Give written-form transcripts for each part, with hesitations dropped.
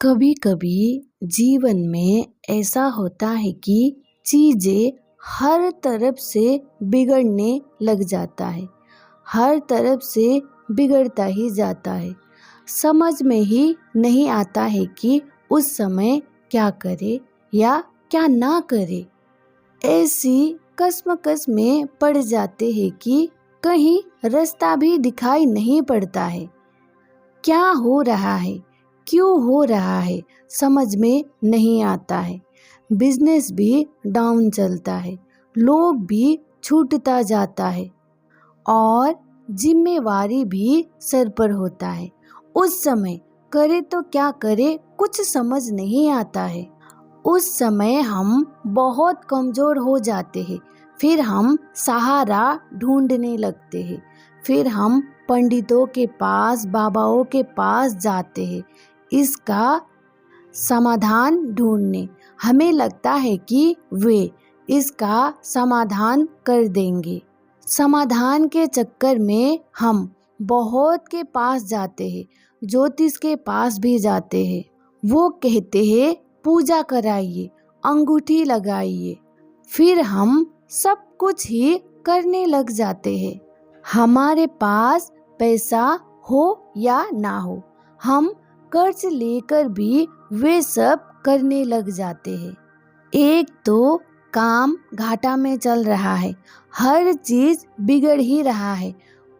कभी कभी जीवन में ऐसा होता है कि चीज़ें हर तरफ से बिगड़ने लग जाता है। हर तरफ से बिगड़ता ही जाता है। समझ में ही नहीं आता है कि उस समय क्या करे या क्या ना करे। ऐसी कश्मकश में पड़ जाते हैं कि कहीं रास्ता भी दिखाई नहीं पड़ता है। क्या हो रहा है, क्यों हो रहा है, समझ में नहीं आता है। बिजनेस भी डाउन चलता है, लोग भी छूटता जाता है और जिम्मेवारी भी सर पर होता है। उस समय करे तो क्या करे कुछ समझ नहीं आता है। उस समय हम बहुत कमज़ोर हो जाते हैं। फिर हम सहारा ढूंढने लगते हैं। फिर हम पंडितों के पास, बाबाओं के पास जाते हैं इसका समाधान ढूंढने। हमें लगता है कि वे इसका समाधान कर देंगे। समाधान के चक्कर में हम बहुत के पास जाते हैं, ज्योतिष के पास भी जाते हैं। वो कहते हैं पूजा कराइए, अंगूठी लगाइए। फिर हम सब कुछ ही करने लग जाते हैं। हमारे पास पैसा हो या ना हो, हम कर्ज लेकर भी वे सब करने लग जाते हैं। एक तो काम घाटा में चल रहा है, हर चीज बिगड़ ही रहा है,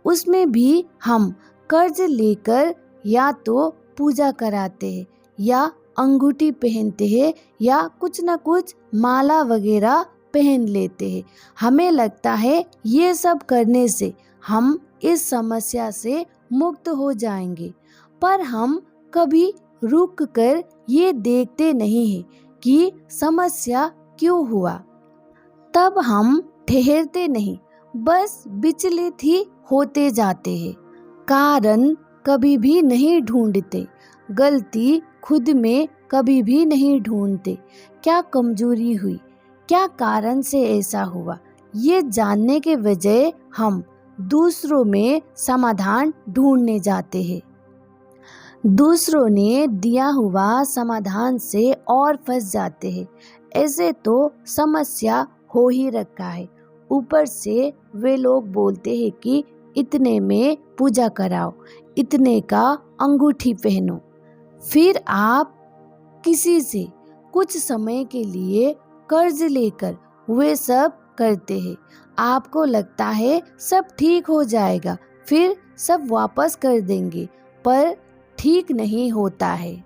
उसमें भी हम कर्ज लेकर या तो पूजा कराते हैं या अंगूठी पहनते हैं या कुछ न कुछ माला वगैरह पहन लेते हैं। हमें लगता है ये सब करने से हम इस समस्या से मुक्त हो जाएंगे, पर हम कभी रुक कर ये देखते नहीं हैं कि समस्या क्यों हुआ। तब हम ठहरते नहीं, बस विचलित ही होते जाते हैं। कारण कभी भी नहीं ढूंढते, गलती खुद में कभी भी नहीं ढूंढते। क्या कमजोरी हुई, क्या कारण से ऐसा हुआ, ये जानने के बजाय हम दूसरों में समाधान ढूंढने जाते हैं। दूसरों ने दिया हुआ समाधान से और फंस जाते हैं। ऐसे तो समस्या हो ही रखा है, ऊपर से वे लोग बोलते हैं कि इतने में पूजा कराओ, इतने का अंगूठी पहनो। फिर आप किसी से कुछ समय के लिए कर्ज लेकर वे सब करते हैं। आपको लगता है सब ठीक हो जाएगा, फिर सब वापस कर देंगे, पर ठीक नहीं होता है।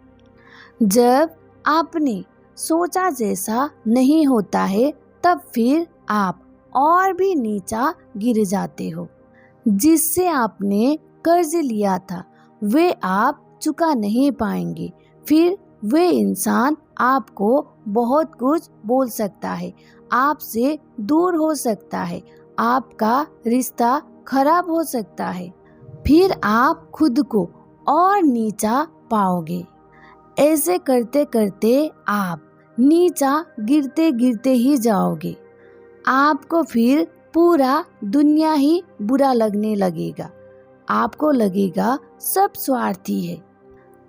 जब आपने सोचा जैसा नहीं होता है, तब फिर आप और भी नीचा गिर जाते हो। जिससे आपने कर्ज लिया था वे आप चुका नहीं पाएंगे। फिर वे इंसान आपको बहुत कुछ बोल सकता है, आपसे दूर हो सकता है, आपका रिश्ता खराब हो सकता है। फिर आप खुद को और नीचा पाओगे। ऐसे करते करते आप नीचा गिरते गिरते ही जाओगे। आपको फिर पूरा दुनिया ही बुरा लगने लगेगा। आपको लगेगा सब स्वार्थी है।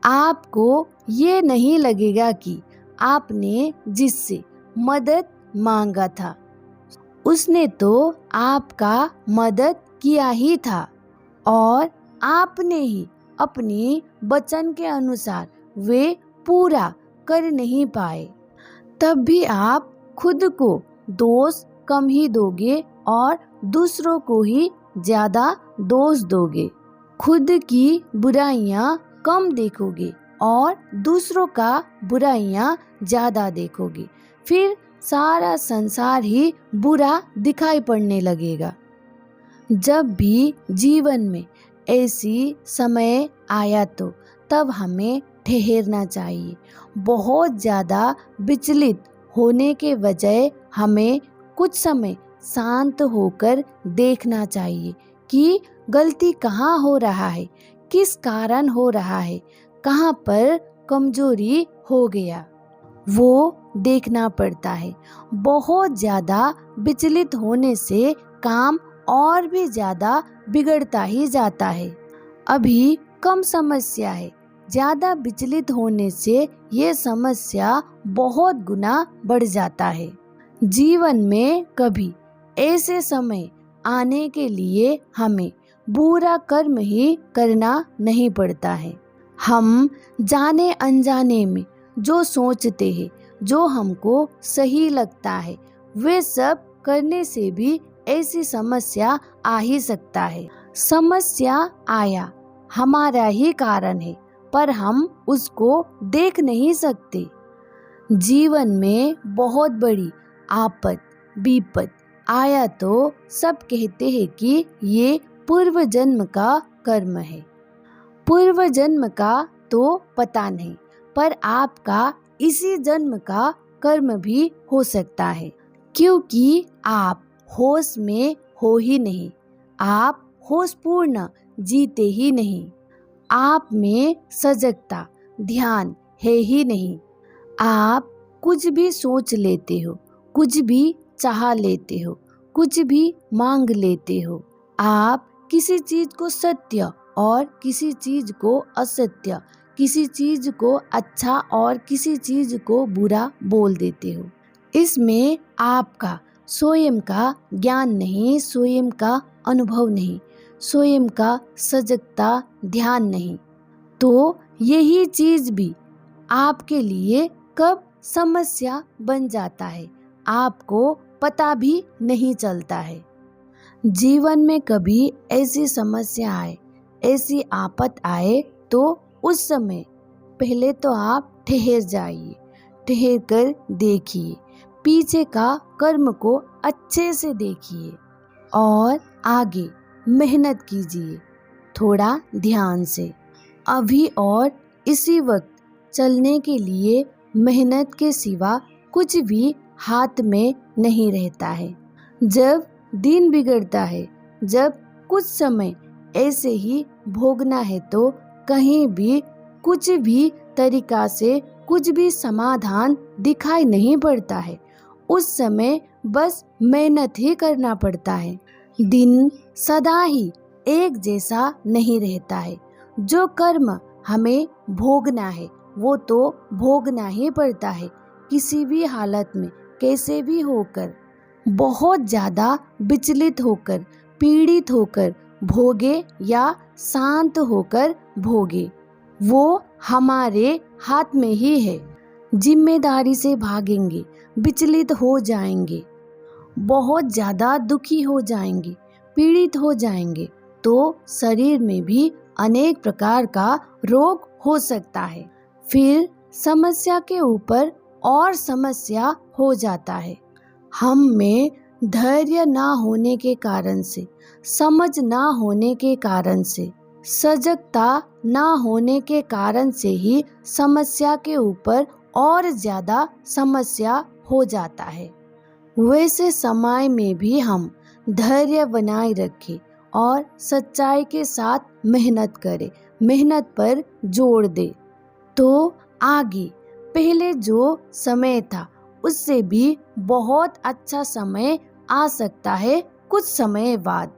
आपको ये नहीं लगेगा कि आपने जिससे मदद मांगा था उसने तो आपका मदद किया ही था और आपने ही अपने वचन के अनुसार वे पूरा कर नहीं पाए। तब भी आप खुद को दोष कम ही दोगे और दूसरों को ही ज्यादा दोष दोगे। खुद की बुराइयां कम देखोगे और दूसरों का बुराइयां ज्यादा देखोगे। फिर सारा संसार ही बुरा दिखाई पड़ने लगेगा। जब भी जीवन में ऐसी समय आया तो तब हमें ठहरना चाहिए। बहुत ज़्यादा विचलित होने के बजाय हमें कुछ समय शांत होकर देखना चाहिए कि गलती कहाँ हो रहा है, किस कारण हो रहा है, कहाँ पर कमजोरी हो गया, वो देखना पड़ता है। बहुत ज़्यादा विचलित होने से काम और भी ज़्यादा बिगड़ता ही जाता है। अभी कम समस्या है, ज़्यादा विचलित होने से ये समस्या बहुत गुना बढ़ जाता है। जीवन में कभी ऐसे समय आने के लिए हमें बुरा कर्म ही करना नहीं पड़ता है। हम जाने अनजाने में जो सोचते हैं, जो हमको सही लगता है, वे सब करने से भी ऐसी समस्या आ ही सकता है। समस्या आया हमारा ही कारण है, पर हम उसको देख नहीं सकते। जीवन में बहुत बड़ी आफत विपत आया तो सब कहते हैं कि ये पूर्व जन्म का कर्म है। पूर्व जन्म का तो पता नहीं, पर आपका इसी जन्म का कर्म भी हो सकता है, क्योंकि आप होश में हो ही नहीं, आप होशपूर्ण जीते ही नहीं, आप में सजगता ध्यान है ही नहीं। आप कुछ भी सोच लेते हो, कुछ भी चाह लेते हो, कुछ भी मांग लेते हो। आप किसी चीज को सत्य और किसी चीज को असत्य, किसी चीज को अच्छा और किसी चीज को बुरा बोल देते हो। इसमें आपका स्वयं का ज्ञान नहीं, स्वयं का अनुभव नहीं, स्वयं का सजगता ध्यान नहीं। तो यही चीज भी आपके लिए कब समस्या बन जाता है, आपको पता भी नहीं चलता है। जीवन में कभी ऐसी समस्या आए, ऐसी आफत आए, तो उस समय पहले तो आप ठहर जाइए, ठहर कर देखिए, पीछे का कर्म को अच्छे से देखिए और आगे मेहनत कीजिए थोड़ा ध्यान से। अभी और इसी वक्त चलने के लिए मेहनत के सिवा कुछ भी हाथ में नहीं रहता है। जब दिन बिगड़ता है, जब कुछ समय ऐसे ही भोगना है, तो कहीं भी कुछ भी तरीका से कुछ भी समाधान दिखाई नहीं पड़ता है। उस समय बस मेहनत ही करना पड़ता है। दिन सदा ही एक जैसा नहीं रहता है। जो कर्म हमें भोगना है वो तो भोगना ही पड़ता है, किसी भी हालत में, कैसे भी होकर, बहुत ज़्यादा विचलित होकर, पीड़ित होकर भोगे या शांत होकर भोगे, वो हमारे हाथ में ही है। जिम्मेदारी से भागेंगे, विचलित हो जाएंगे, बहुत ज़्यादा दुखी हो जाएंगे, पीड़ित हो जाएंगे, तो शरीर में भी अनेक प्रकार का रोग हो सकता है। फिर समस्या के ऊपर और समस्या हो जाता है। हम में धैर्य ना होने के कारण से, समझ ना होने के कारण से, सजगता ना होने के कारण से ही समस्या के ऊपर और ज़्यादा समस्या हो जाता है। वैसे समय में भी हम धैर्य बनाए रखें और सच्चाई के साथ मेहनत करें, मेहनत पर जोर दे, तो आगे पहले जो समय था उससे भी बहुत अच्छा समय आ सकता है कुछ समय बाद।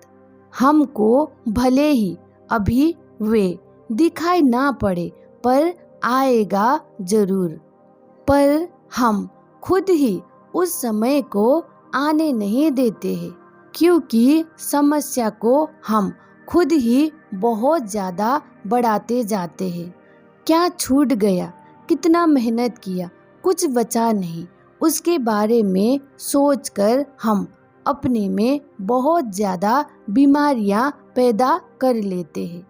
हमको भले ही अभी वे दिखाई ना पड़े, पर आएगा जरूर। पर हम खुद ही उस समय को आने नहीं देते हैं, क्योंकि समस्या को हम खुद ही बहुत ज़्यादा बढ़ाते जाते हैं। क्या छूट गया, कितना मेहनत किया, कुछ बचा नहीं, उसके बारे में सोचकर हम अपने में बहुत ज़्यादा बीमारियां पैदा कर लेते हैं।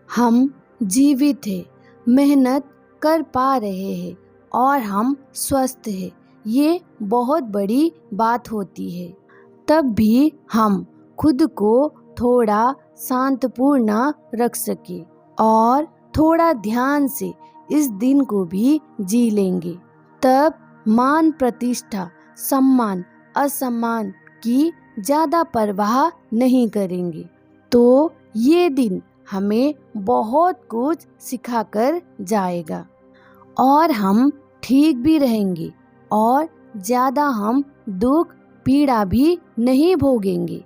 हम जीवित हैं, मेहनत कर पा रहे हैं और हम स्वस्थ हैं, ये बहुत बड़ी बात होती है। तब भी हम खुद को थोड़ा शांतपूर्ण रख सके और थोड़ा ध्यान से इस दिन को भी जी लेंगे, तब मान प्रतिष्ठा, सम्मान असम्मान की ज़्यादा परवाह नहीं करेंगे। तो ये दिन हमें बहुत कुछ सिखाकर जाएगा और हम ठीक भी रहेंगे और ज़्यादा हम दुख पीड़ा भी नहीं भोगेंगे।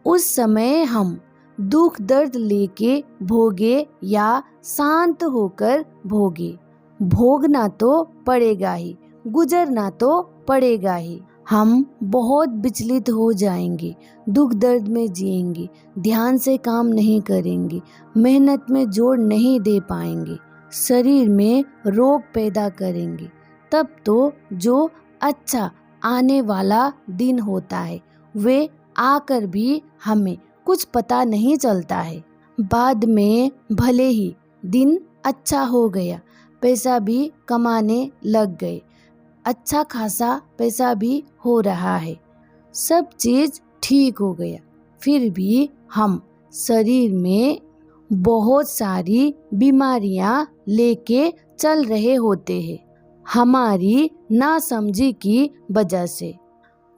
उस समय हम दुख दर्द लेके भोगे या शांत होकर भोगे, भोगना तो पड़ेगा ही, गुजरना तो पड़ेगा ही। हम बहुत विचलित हो जाएंगे, दुख दर्द में जिएंगे, ध्यान से काम नहीं करेंगे, मेहनत में जोर नहीं दे पाएंगे, शरीर में रोग पैदा करेंगे। तब तो जो अच्छा आने वाला दिन होता है वे आकर भी हमें कुछ पता नहीं चलता है। बाद में भले ही दिन अच्छा हो गया, पैसा भी कमाने लग गए, अच्छा खासा पैसा भी हो रहा है, सब चीज ठीक हो गया, फिर भी हम शरीर में बहुत सारी बीमारियां लेके चल रहे होते हैं हमारी नासमझी की वजह से।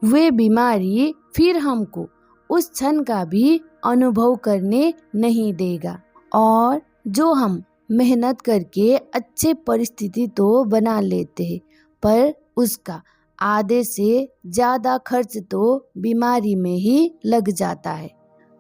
वे बीमारी फिर हमको उस क्षण का भी अनुभव करने नहीं देगा, और जो हम मेहनत करके अच्छे परिस्थिति तो बना लेते हैं पर उसका आधे से ज़्यादा खर्च तो बीमारी में ही लग जाता है।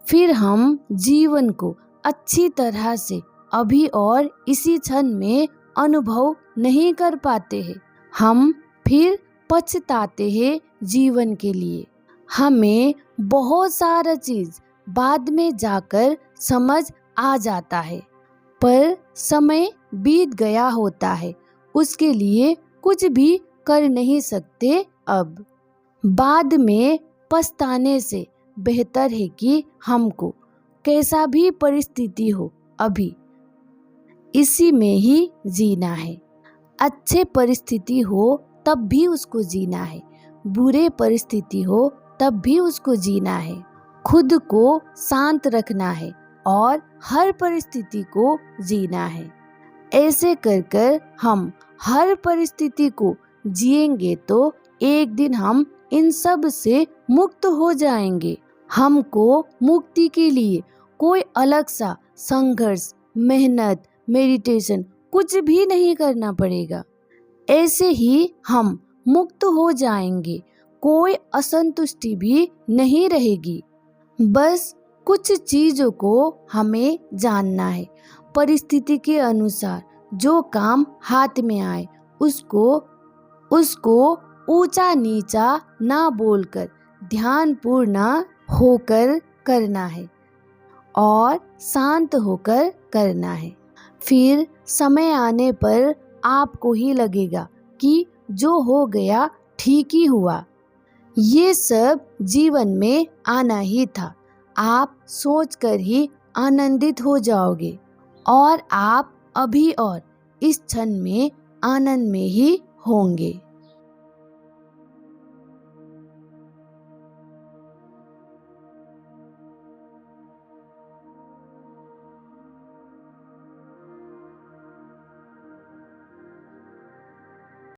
फिर हम जीवन को अच्छी तरह से अभी और इसी क्षण में अनुभव नहीं कर पाते हैं। हम फिर पछताते हैं जीवन के लिए। हमें बहुत सारा चीज बाद में जाकर समझ आ जाता है, पर समय बीत गया होता है, उसके लिए कुछ भी कर नहीं सकते। अब बाद में पछताने से बेहतर है कि हमको कैसा भी परिस्थिति हो अभी इसी में ही जीना है। अच्छे परिस्थिति हो तब भी उसको जीना है, बुरे परिस्थिति हो तब भी उसको जीना है। खुद को शांत रखना है और हर परिस्थिति को जीना है। ऐसे कर कर हम हर परिस्थिति को जिएंगे तो एक दिन हम इन सब से मुक्त हो जाएंगे। हमको मुक्ति के लिए कोई अलग सा संघर्ष, मेहनत, मेडिटेशन कुछ भी नहीं करना पड़ेगा। ऐसे ही हम मुक्त हो जाएंगे, कोई असंतुष्टि भी नहीं रहेगी। बस कुछ चीजों को हमें जानना है, परिस्थिति के अनुसार जो काम हाथ में आए उसको ऊंचा नीचा ना बोलकर ध्यानपूर्ण होकर करना है और शांत होकर करना है। फिर समय आने पर आपको ही लगेगा कि जो हो गया ठीक ही हुआ। ये सब जीवन में आना ही था। आप सोचकर ही आनंदित हो जाओगे और आप अभी और इस क्षण में आनंद में ही होंगे।